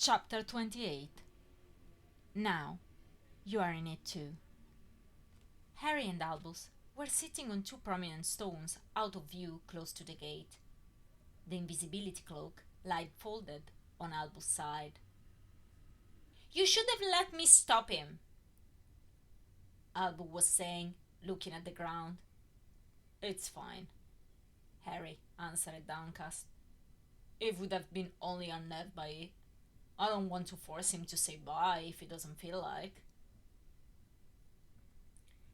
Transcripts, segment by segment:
Chapter 28. Now, you are in it too. Harry and Albus were sitting on two prominent stones out of view close to the gate. The invisibility cloak lay folded on Albus' side. "You should have let me stop him," Albus was saying, looking at the ground. "It's fine," Harry answered downcast. "It would have been only unnerved by it. I don't want to force him to say bye if he doesn't feel like."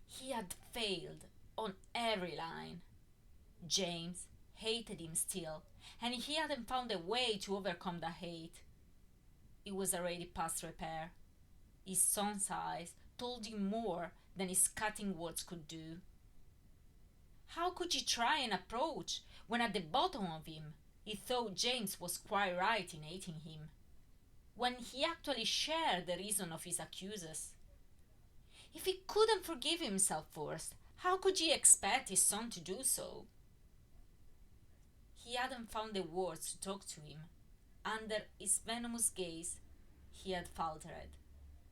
He had failed on every line. James hated him still, and he hadn't found a way to overcome that hate. It was already past repair. His son's eyes told him more than his cutting words could do. How could he try and approach when at the bottom of him he thought James was quite right in hating him, when he actually shared the reason of his accusers? If he couldn't forgive himself first, how could he expect his son to do so? He hadn't found the words to talk to him. Under his venomous gaze, he had faltered.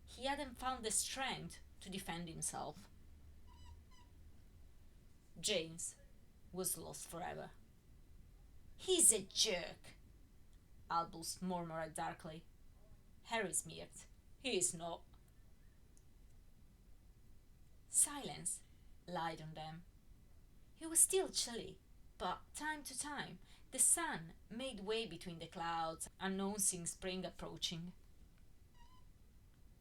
He hadn't found the strength to defend himself. James was lost forever. "He's a jerk," Albus murmured darkly. Harry smirked. "He is not." Silence lied on them. It was still chilly, but time to time the sun made way between the clouds, announcing spring approaching.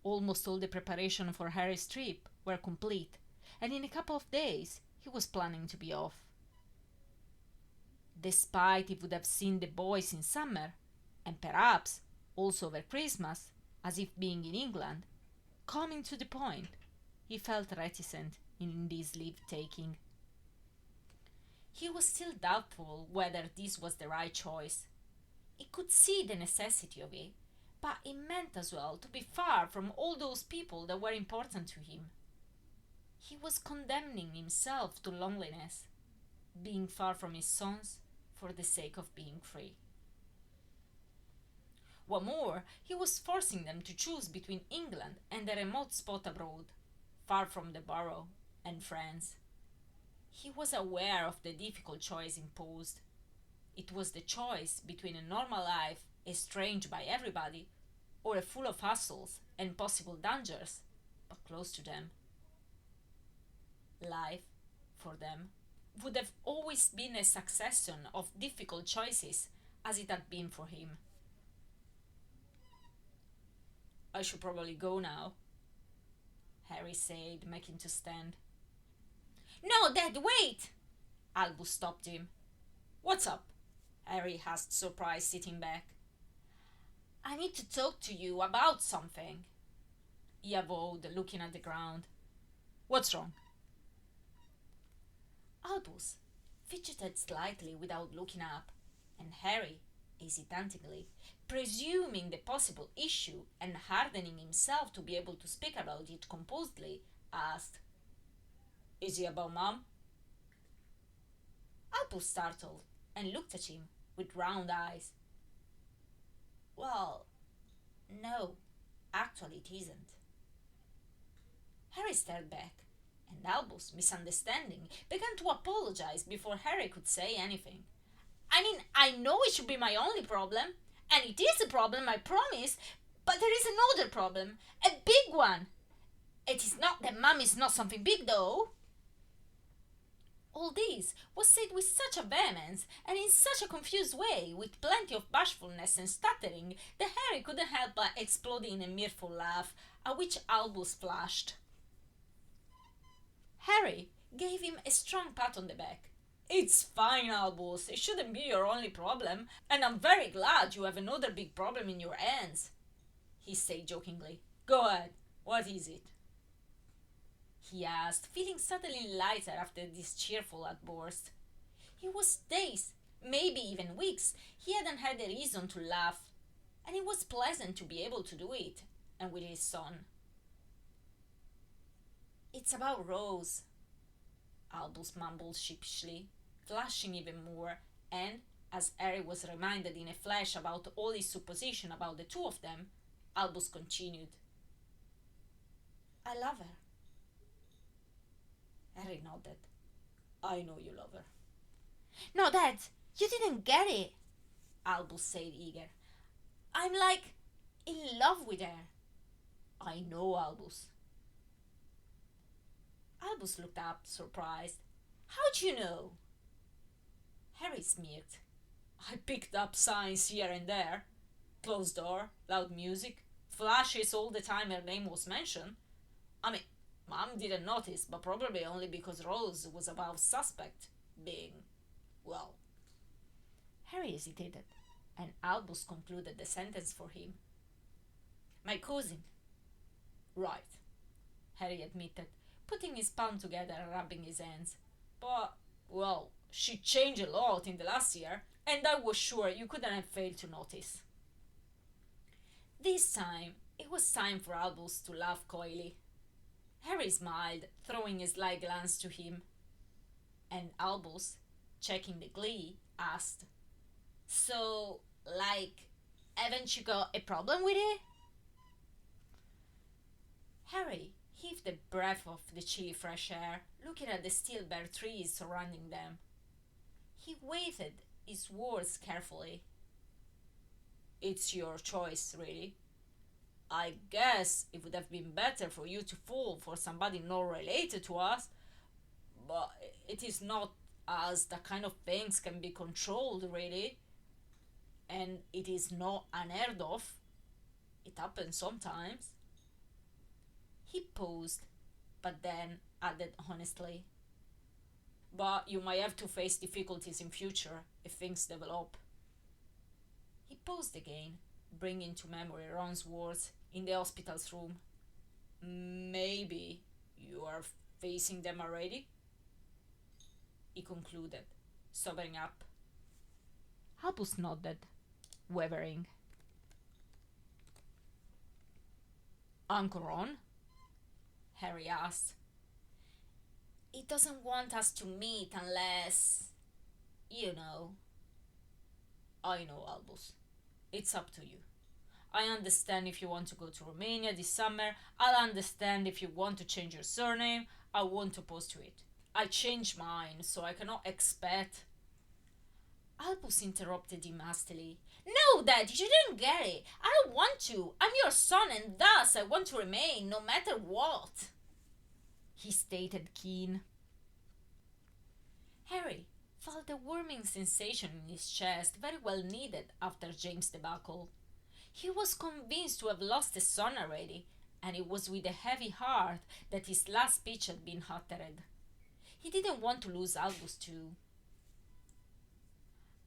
Almost all the preparations for Harry's trip were complete, and in a couple of days he was planning to be off. Despite he would have seen the boys in summer, and perhaps also over Christmas, as if being in England, coming to the point, he felt reticent in this leave-taking. He was still doubtful whether this was the right choice. He could see the necessity of it, but it meant as well to be far from all those people that were important to him. He was condemning himself to loneliness, being far from his sons for the sake of being free. What more, he was forcing them to choose between England and a remote spot abroad, far from the borough and friends. He was aware of the difficult choice imposed. It was the choice between a normal life estranged by everybody, or a full of hassles and possible dangers, but close to them. Life, for them, would have always been a succession of difficult choices, as it had been for him. "I should probably go now," Harry said, making to stand. "No, Dad, wait!" Albus stopped him. "What's up?" Harry asked, surprised, sitting back. "I need to talk to you about something," he avowed, looking at the ground. "What's wrong?" Albus fidgeted slightly without looking up, and Harry, hesitantly, presuming the possible issue and hardening himself to be able to speak about it composedly, asked, "Is it about Mom?" Albus startled and looked at him with round eyes. "Well, no, actually it isn't." Harry stared back, and Albus, misunderstanding, began to apologize before Harry could say anything. I know it should be my only problem, and it is a problem, I promise, but there is another problem, a big one. It is not that Mum is not something big, though." All this was said with such a vehemence and in such a confused way, with plenty of bashfulness and stuttering, that Harry couldn't help but exploding in a mirthful laugh, at which Albus flushed. Harry gave him a strong pat on the back. "It's fine, Albus. It shouldn't be your only problem, and I'm very glad you have another big problem in your hands," he said jokingly. "Go ahead. What is it?" he asked, feeling suddenly lighter after this cheerful outburst. It was days, maybe even weeks, he hadn't had a reason to laugh, and it was pleasant to be able to do it, and with his son. "It's about Rose," Albus mumbled sheepishly, flushing even more, and, As Harry was reminded in a flash about all his supposition about the two of them, Albus continued, I love her. Harry nodded. I know you love her. No, Dad, you didn't get it, Albus said eager. I'm like in love with her. I know, Albus. Albus looked up, surprised. How'd you know? Harry smirked. I picked up signs here and there. Closed door, loud music, flashes all the time her name was mentioned. I mean, Mom didn't notice, but probably only because Rose was above suspect being, well. Harry hesitated, and Albus concluded the sentence for him. My cousin. Right, Harry admitted, putting his palm together and rubbing his hands. But, well, she changed a lot in the last year, and I was sure you couldn't have failed to notice. This time, it was time for Albus to laugh coyly. Harry smiled, throwing a sly glance to him. And Albus, checking the glee, asked, So, like, haven't you got a problem with it? Harry heaved a breath of the chilly fresh air, looking at the still bare trees surrounding them. He weighted his words carefully. It's your choice, really. I guess it would have been better for you to fall for somebody not related to us, but it is not, as the kind of things can be controlled, really. And it is not unheard of. It happens sometimes. He paused, but then added honestly, but you might have to face difficulties in future if things develop. He paused again, bringing to memory Ron's words in the hospital's room. Maybe you are facing them already? He concluded, sobering up. Albus nodded, wavering. Uncle Ron? Harry asked. He doesn't want us to meet unless, you know. I know, Albus. It's up to you. I understand if you want to go to Romania this summer. I'll understand if you want to change your surname. I won't oppose to it. I changed mine, so I cannot expect. Albus interrupted him hastily. No, Dad, you didn't get it. I don't want to. I'm your son, and thus I want to remain, no matter what. He stated keen. Harry felt a warming sensation in his chest, very well needed after James' debacle. He was convinced to have lost a son already, and it was with a heavy heart that his last speech had been uttered. He didn't want to lose Albus too.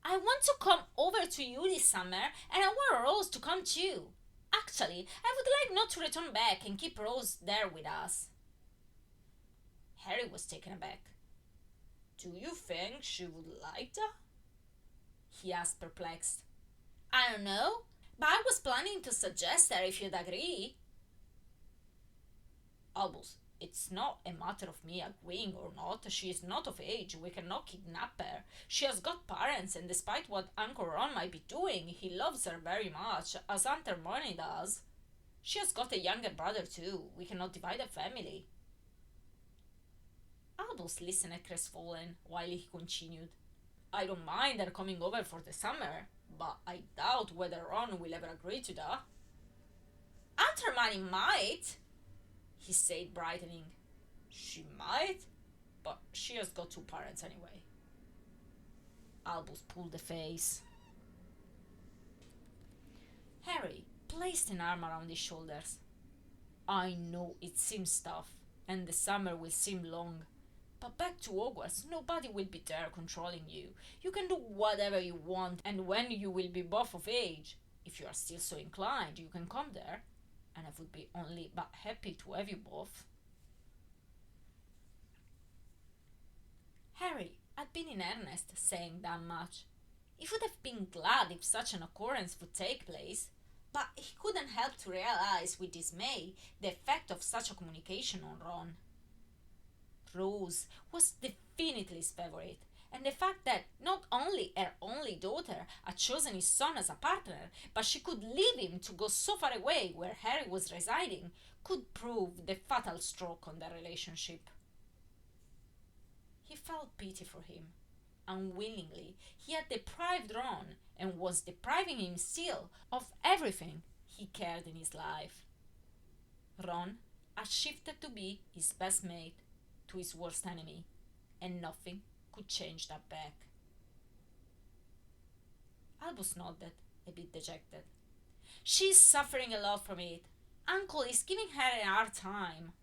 I want to come over to you this summer, and I want Rose to come too. Actually, I would like not to return back and keep Rose there with us. Harry was taken aback. Do you think she would like that? He asked, perplexed. I don't know, but I was planning to suggest her if you'd agree. Albus, it's not a matter of me agreeing or not. She is not of age. We cannot kidnap her. She has got parents, and despite what Uncle Ron might be doing, he loves her very much, as Aunt Hermione does. She has got a younger brother too. We cannot divide a family. Albus listened crestfallen while he continued. I don't mind her coming over for the summer, but I doubt whether Ron will ever agree to that. Aunt Hermione might, he said, brightening. She might, but she has got two parents anyway. Albus pulled a face. Harry placed an arm around his shoulders. I know it seems tough, and the summer will seem long, but back to Hogwarts, nobody will be there controlling you. You can do whatever you want, and when you will be both of age, if you are still so inclined, you can come there, and I would be only but happy to have you both. Harry had been in earnest saying that much. He would have been glad if such an occurrence would take place, but he couldn't help to realize with dismay the effect of such a communication on Ron. Rose was definitely his favorite, and the fact that not only her only only daughter had chosen his son as a partner, but she could leave him to go so far away where Harry was residing, could prove the fatal stroke on their relationship. He felt pity for him. Unwillingly, he had deprived Ron, and was depriving him still, of everything he cared in his life. Ron had shifted to be his best mate to his worst enemy, and nothing could change that back. Albus nodded, a bit dejected. She's suffering a lot from it. Uncle is giving her a hard time.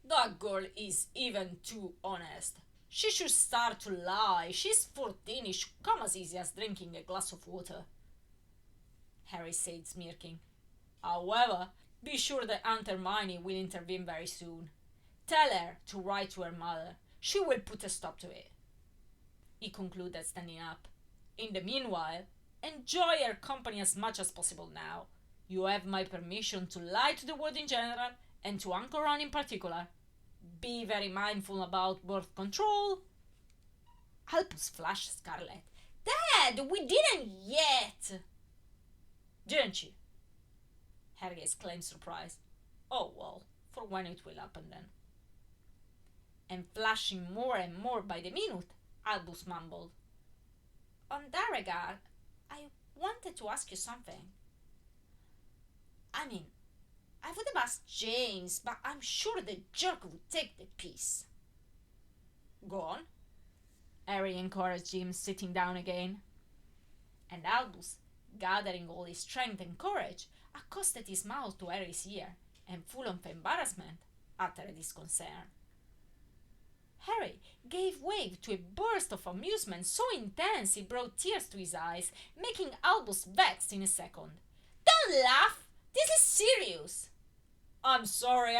That girl is even too honest. She should start to lie. She's 14. It should come as easy as drinking a glass of water, Harry said, smirking. However, be sure that Aunt Hermione will intervene very soon. Tell her to write to her mother. She will put a stop to it, he concluded, standing up. In the meanwhile, enjoy her company as much as possible now. You have my permission to lie to the world in general, and to Uncle Ron in particular. Be very mindful about birth control. Albus flushed scarlet. Dad, we didn't yet. Didn't you? Harry exclaimed, surprised. Oh, well, for when it will happen then. And flushing more and more by the minute, Albus mumbled. On that regard, I wanted to ask you something. I mean, I would have asked James, but I'm sure the jerk would take the piece. Go on. Harry encouraged him, sitting down again. And Albus, gathering all his strength and courage, accosted his mouth to Harry's ear, and full of embarrassment, uttered his concern. Harry gave way to a burst of amusement so intense it brought tears to his eyes, making Albus vexed in a second. Don't laugh! This is serious! I'm sorry,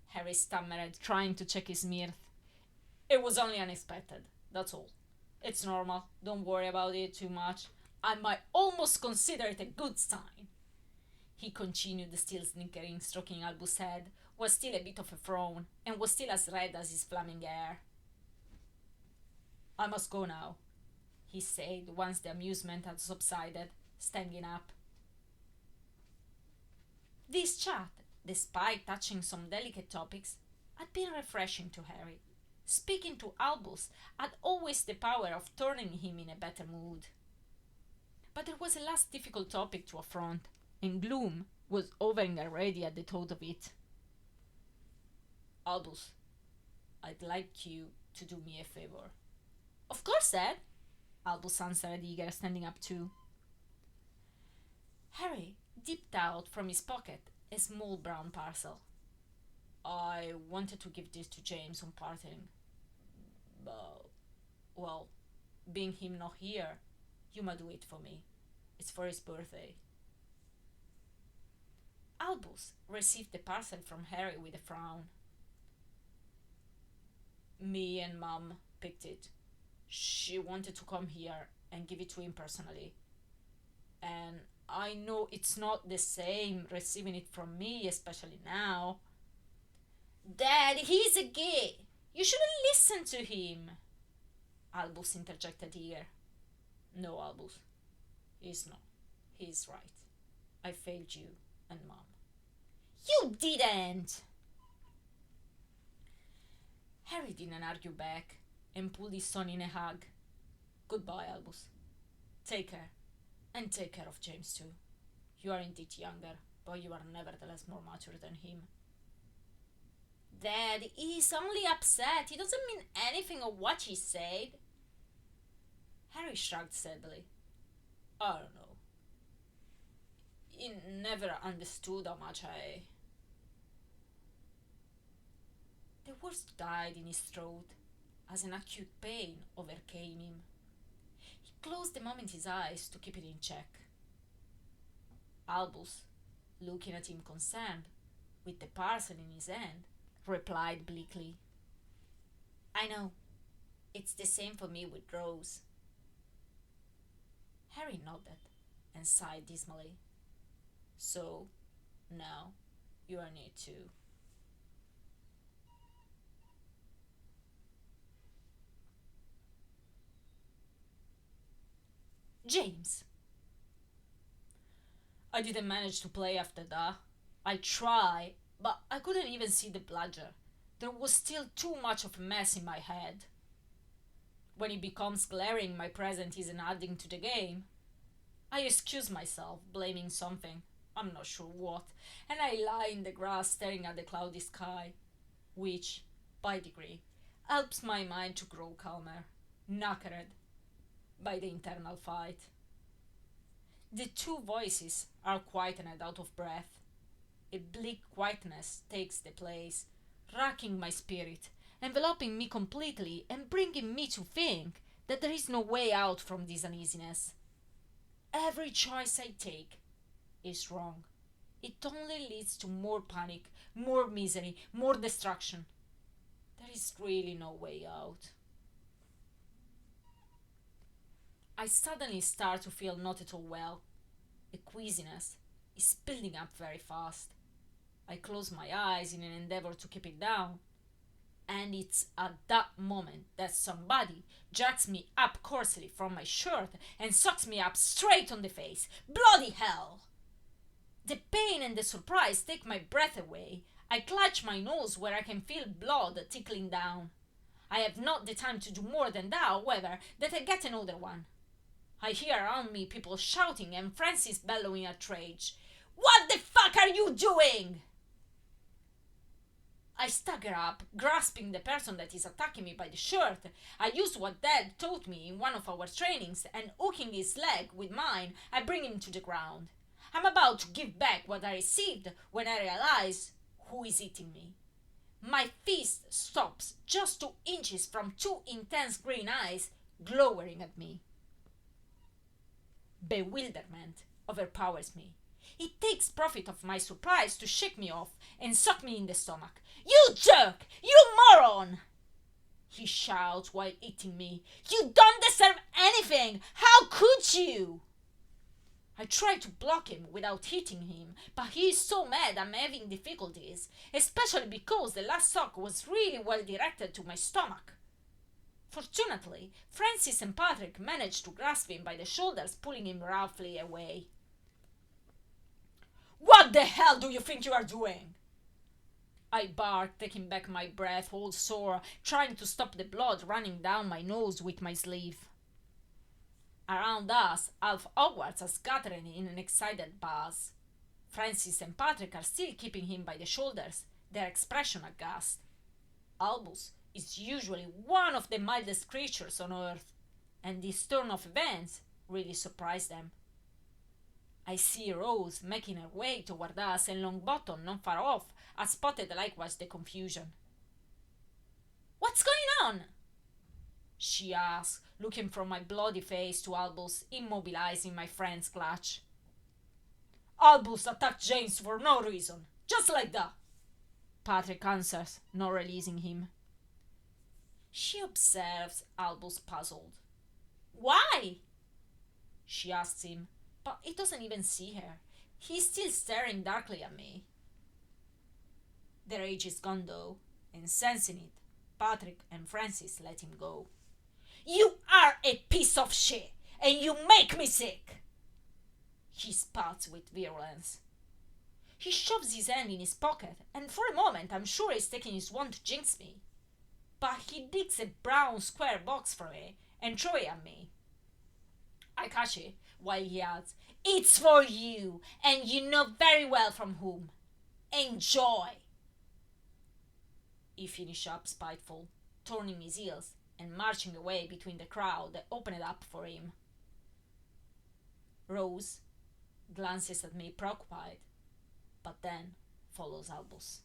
Harry stammered, trying to check his mirth. It was only unexpected, that's all. It's normal, don't worry about it too much. I might almost consider it a good sign. He continued, still snickering, stroking Albus' head, was still a bit of a frown, and was still as red as his flaming hair. I must go now, he said, once the amusement had subsided, standing up. This chat, despite touching some delicate topics, had been refreshing to Harry. Speaking to Albus had always the power of turning him in a better mood. But there was a last difficult topic to affront, and gloom was hovering already at the thought of it. Albus, I'd like you to do me a favor. Of course, Dad, Albus answered, eager, standing up too. Harry dipped out from his pocket a small brown parcel. I wanted to give this to James on parting, but, well, being him not here, you might do it for me. It's for his birthday. Albus received the parcel from Harry with a frown. Me and Mum picked it. She wanted to come here and give it to him personally. And I know it's not the same receiving it from me, especially now. Dad, he's a gay. You shouldn't listen to him, Albus interjected eager. No, Albus, he's not. He's right. I failed you and Mum. You didn't! Harry didn't argue back and pulled his son in a hug. Goodbye, Albus. Take care. And take care of James too. You are indeed younger, but you are nevertheless more mature than him. Dad, he's only upset. He doesn't mean anything of what he said. Harry shrugged sadly. I don't know. He never understood how much I... The words died in his throat as an acute pain overcame him. He closed a moment his eyes to keep it in check. Albus, looking at him concerned, with the parcel in his hand, replied bleakly, I know. It's the same for me with Rose. Harry nodded and sighed dismally. So, now, you are near too. James. I didn't manage to play after that. I tried, but I couldn't even see the bludger. There was still too much of a mess in my head. When it becomes glaring my presence isn't adding to the game, I excuse myself, blaming something, I'm not sure what, and I lie in the grass staring at the cloudy sky, which, by degree, helps my mind to grow calmer, knackered by the internal fight. The two voices are quiet and out of breath. A bleak quietness takes the place, racking my spirit, enveloping me completely and bringing me to think that there is no way out from this uneasiness. Every choice I take is wrong. It only leads to more panic, more misery, more destruction. There is really no way out. I suddenly start to feel not at all well. A queasiness is building up very fast. I close my eyes in an endeavor to keep it down, and it's at that moment that somebody jerks me up coarsely from my shirt and sucks me up straight on the face. Bloody hell! The pain and the surprise take my breath away. I clutch my nose where I can feel blood tickling down. I have not the time to do more than that, however, that I get another one. I hear around me people shouting and Francis bellowing at rage. What the fuck are you doing? I stagger up, grasping the person that is attacking me by the shirt. I use what Dad taught me in one of our trainings, and hooking his leg with mine, I bring him to the ground. I'm about to give back what I received when I realize who is hitting me. My fist stops just 2 inches from 2 intense green eyes glowering at me. Bewilderment overpowers me. It takes profit of my surprise to shake me off and suck me in the stomach. You jerk! You moron! He shouts while hitting me. You don't deserve anything! How could you? I try to block him without hitting him, but he is so mad I'm having difficulties, especially because the last sock was really well directed to my stomach. Fortunately, Francis and Patrick managed to grasp him by the shoulders, pulling him roughly away. What the hell do you think you are doing? I barked, taking back my breath, all sore, trying to stop the blood running down my nose with my sleeve. Around us, half Hogwarts are scattering in an excited buzz. Francis and Patrick are still keeping him by the shoulders, their expression aghast. Albus is usually one of the mildest creatures on earth, and this turn of events really surprised them. I see Rose making her way toward us, and Longbottom, not far off, has spotted likewise the confusion. What's going on? She asked, looking from my bloody face to Albus, immobilizing my friend's clutch. Albus attacked James for no reason, just like that. Patrick answers, not releasing him. She observes Albus puzzled. Why? She asks him, but he doesn't even see her. He's still staring darkly at me. The rage is gone though, and sensing it, Patrick and Francis let him go. You are a piece of shit, and you make me sick! He spouts with virulence. He shoves his hand in his pocket, and for a moment I'm sure he's taking his wand to jinx me. But he digs a brown square box for it and throws it at me. I catch it while he adds, It's for you, and you know very well from whom. Enjoy! He finished up spiteful, turning his heels and marching away between the crowd that opened up for him. Rose glances at me preoccupied, but then follows Albus.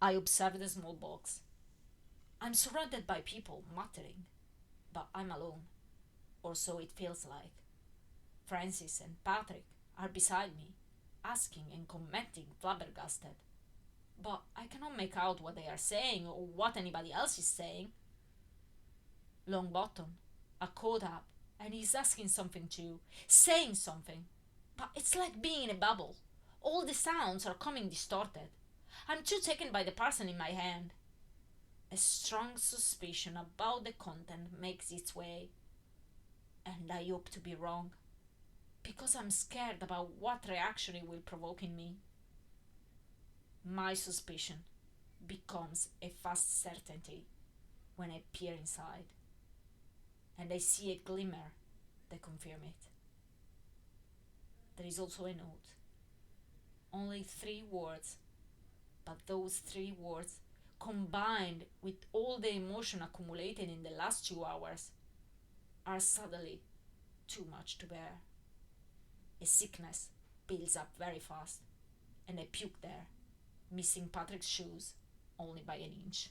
I observe the small box. I'm surrounded by people muttering, but I'm alone, or so it feels like. Francis and Patrick are beside me, asking and commenting flabbergasted, but I cannot make out what they are saying or what anybody else is saying. Longbottom are caught up, and he's asking something too, saying something, but it's like being in a bubble. All the sounds are coming distorted. I'm too taken by the parcel in my hand. A strong suspicion about the content makes its way. And I hope to be wrong, because I'm scared about what reaction it will provoke in me. My suspicion becomes a fast certainty when I peer inside, and I see a glimmer that confirms it. There is also a note. Only 3 words, but those 3 words, combined with all the emotion accumulated in the last 2 hours, are suddenly too much to bear. A sickness builds up very fast, and I puke there, missing Patrick's shoes only by an inch.